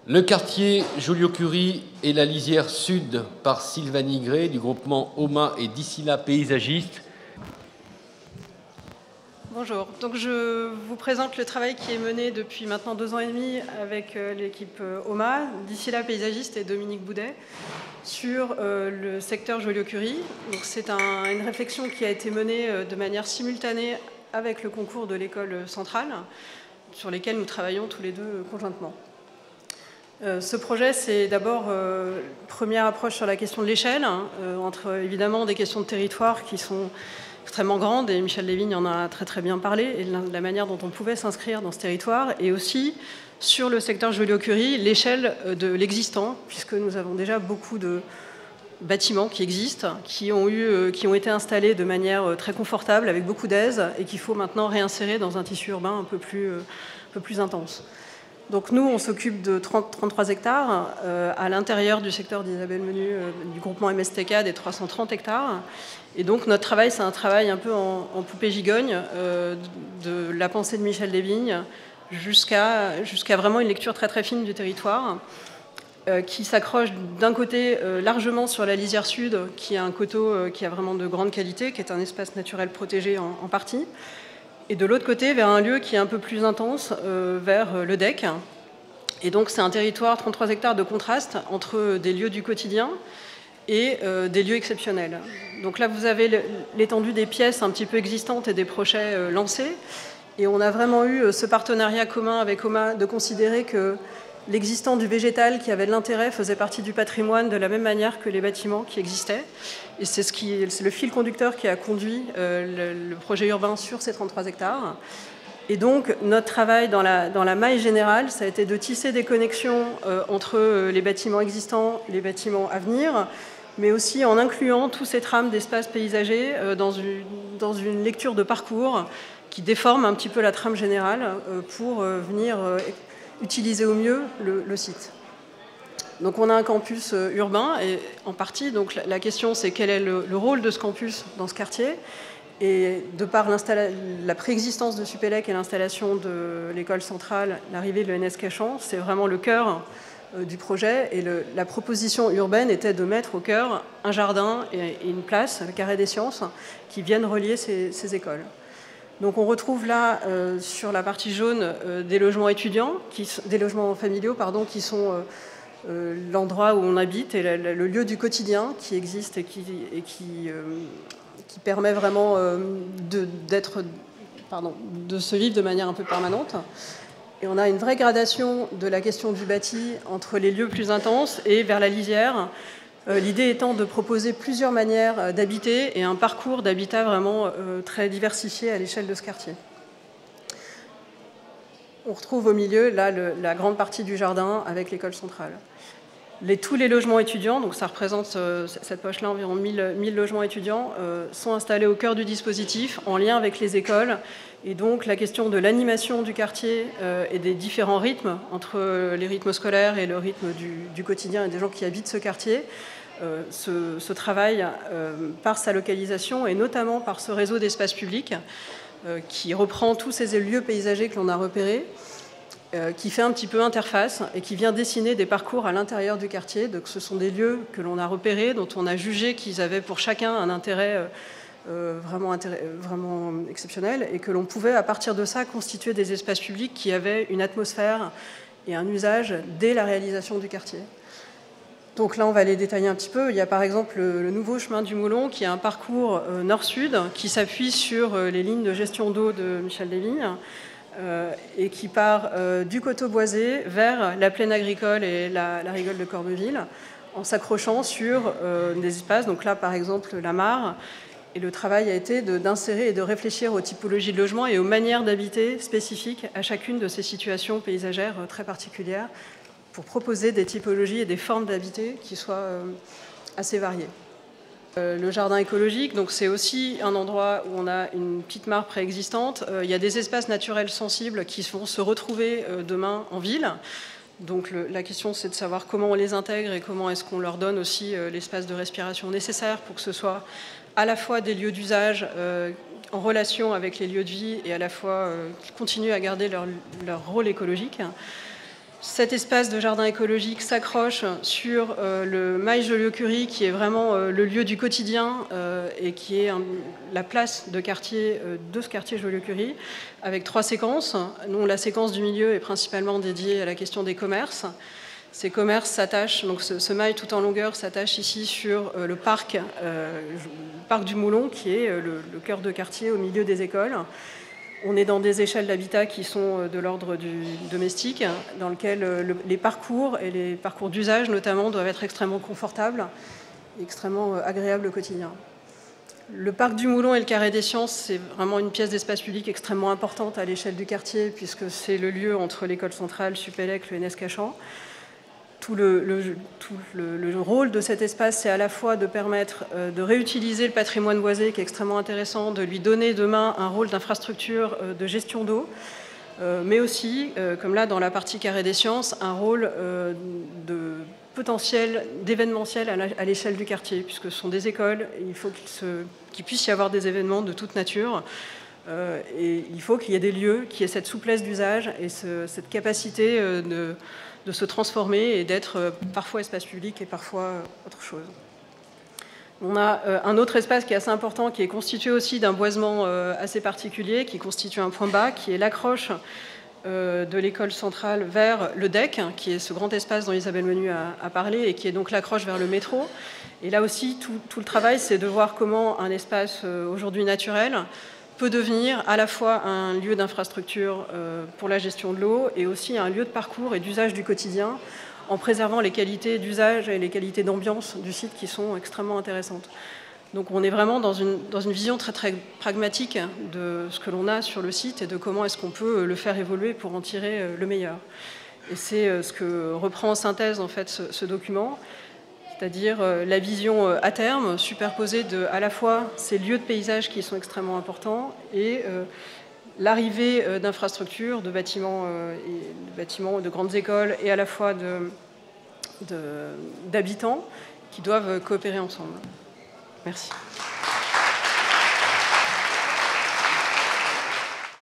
Le quartier Joliot-Curie et la lisière sud par Sylvanie Gray du groupement OMA et Dicila Paysagiste. Bonjour, donc je vous présente le travail qui est mené depuis maintenant 2 ans et demi avec l'équipe OMA, Dicila Paysagiste et Dominique Boudet sur le secteur Joliot-Curie. C'est une réflexion qui a été menée de manière simultanée avec le concours de l'école centrale sur lesquels nous travaillons tous les deux conjointement. Ce projet, c'est d'abord première approche sur la question de l'échelle, entre évidemment des questions de territoire qui sont extrêmement grandes, et Michel Lévigne en a très bien parlé, et la manière dont on pouvait s'inscrire dans ce territoire, et aussi sur le secteur Joliot-Curie, l'échelle de l'existant, puisque nous avons déjà beaucoup de bâtiments qui existent, qui ont été installés de manière très confortable, avec beaucoup d'aise, et qu'il faut maintenant réinsérer dans un tissu urbain un peu plus intense. Donc nous, on s'occupe de 33 hectares à l'intérieur du secteur d'Isabelle Menu, du groupement MSTK, des 330 hectares. Et donc notre travail, c'est un travail un peu en poupée gigogne, de la pensée de Michel Lévigne jusqu'à vraiment une lecture très fine du territoire, qui s'accroche d'un côté largement sur la lisière sud, qui est un coteau qui a vraiment de grande qualité, qui est un espace naturel protégé en partie, et de l'autre côté vers un lieu qui est un peu plus intense, vers le DEC. Et donc c'est un territoire, 33 hectares de contraste entre des lieux du quotidien et des lieux exceptionnels. Donc là vous avez l'étendue des pièces un petit peu existantes et des projets lancés. Et on a vraiment eu ce partenariat commun avec OMA de considérer que l'existant du végétal qui avait de l'intérêt faisait partie du patrimoine de la même manière que les bâtiments qui existaient. Et c'est le fil conducteur qui a conduit le projet urbain sur ces 33 hectares. Et donc, notre travail dans la maille générale, ça a été de tisser des connexions entre les bâtiments existants, les bâtiments à venir, mais aussi en incluant tous ces trames d'espaces paysagers dans une lecture de parcours qui déforme un petit peu la trame générale pour venir utiliser au mieux le site. Donc on a un campus urbain, et en partie, donc la question c'est quel est le rôle de ce campus dans ce quartier. Et de par la préexistence de Supélec et l'installation de l'école centrale, l'arrivée de l'ENS Cachan, c'est vraiment le cœur du projet. Et la proposition urbaine était de mettre au cœur un jardin et une place, le Carré des Sciences, qui viennent relier ces écoles. Donc on retrouve là, sur la partie jaune, des logements étudiants, des logements familiaux, qui sont l'endroit où on habite et le lieu du quotidien qui existe et qui permet vraiment de se vivre de manière un peu permanente. Et on a une vraie gradation de la question du bâti entre les lieux plus intenses et vers la lisière. L'idée étant de proposer plusieurs manières d'habiter et un parcours d'habitat vraiment très diversifié à l'échelle de ce quartier. On retrouve au milieu, là, la grande partie du jardin avec l'école centrale. Tous les logements étudiants, donc ça représente cette poche-là, environ 1000 logements étudiants, sont installés au cœur du dispositif, en lien avec les écoles. Et donc la question de l'animation du quartier et des différents rythmes, entre les rythmes scolaires et le rythme du quotidien et des gens qui habitent ce quartier, ce travail par sa localisation et notamment par ce réseau d'espaces publics qui reprend tous ces lieux paysagers que l'on a repérés, qui fait un petit peu interface et qui vient dessiner des parcours à l'intérieur du quartier. Donc ce sont des lieux que l'on a repérés, dont on a jugé qu'ils avaient pour chacun un intérêt vraiment exceptionnel, et que l'on pouvait à partir de ça constituer des espaces publics qui avaient une atmosphère et un usage dès la réalisation du quartier. Donc là, on va les détailler un petit peu. Il y a par exemple le nouveau chemin du Moulon, qui est un parcours nord-sud, qui s'appuie sur les lignes de gestion d'eau de Michel Lévigne, et qui part du coteau boisé vers la plaine agricole et la rigole de Corbeville, en s'accrochant sur des espaces. Donc là, par exemple, la mare. Et le travail a été d'insérer et de réfléchir aux typologies de logement et aux manières d'habiter spécifiques à chacune de ces situations paysagères très particulières, pour proposer des typologies et des formes d'habiter qui soient assez variées. Le jardin écologique, donc c'est aussi un endroit où on a une petite mare préexistante. Il y a des espaces naturels sensibles qui vont se retrouver demain en ville. Donc la question, c'est de savoir comment on les intègre et comment est-ce qu'on leur donne aussi l'espace de respiration nécessaire pour que ce soit à la fois des lieux d'usage en relation avec les lieux de vie et à la fois qui continuent à garder leur rôle écologique. Cet espace de jardin écologique s'accroche sur le Mail Joliot-Curie, qui est vraiment le lieu du quotidien et qui est la place de ce quartier Joliot-Curie, avec 3 séquences, dont la séquence du milieu est principalement dédiée à la question des commerces. Ces commerces s'attachent, donc ce mail tout en longueur s'attache ici sur le parc du Moulon, qui est le cœur de quartier au milieu des écoles. On est dans des échelles d'habitat qui sont de l'ordre du domestique, dans lequel les parcours et les parcours d'usage notamment doivent être extrêmement confortables et extrêmement agréables au quotidien. Le parc du Moulon et le Carré des Sciences, c'est vraiment une pièce d'espace public extrêmement importante à l'échelle du quartier, puisque c'est le lieu entre l'école centrale, Supélec, le NS Cachan. Tout le rôle de cet espace, c'est à la fois de permettre de réutiliser le patrimoine boisé, qui est extrêmement intéressant, de lui donner demain un rôle d'infrastructure de gestion d'eau, mais aussi, comme là dans la partie Carré des Sciences, un rôle de potentiel d'événementiel à l'échelle du quartier, puisque ce sont des écoles, et il faut qu'il puisse y avoir des événements de toute nature. Et il faut qu'il y ait des lieux qui aient cette souplesse d'usage et cette capacité de se transformer et d'être parfois espace public et parfois autre chose. On a un autre espace qui est assez important, qui est constitué aussi d'un boisement assez particulier, qui constitue un point bas, qui est l'accroche de l'école centrale vers le DEC, qui est ce grand espace dont Isabelle Menu a parlé, et qui est donc l'accroche vers le métro. Et là aussi, tout le travail, c'est de voir comment un espace aujourd'hui naturel peut devenir à la fois un lieu d'infrastructure pour la gestion de l'eau et aussi un lieu de parcours et d'usage du quotidien, en préservant les qualités d'usage et les qualités d'ambiance du site qui sont extrêmement intéressantes. Donc on est vraiment dans une vision très, très pragmatique de ce que l'on a sur le site et de comment est-ce qu'on peut le faire évoluer pour en tirer le meilleur. Et c'est ce que reprend en synthèse en fait ce document, c'est-à-dire la vision à terme superposée de à la fois ces lieux de paysage qui sont extrêmement importants et l'arrivée d'infrastructures, de bâtiments, de grandes écoles et à la fois d'habitants qui doivent coopérer ensemble. Merci.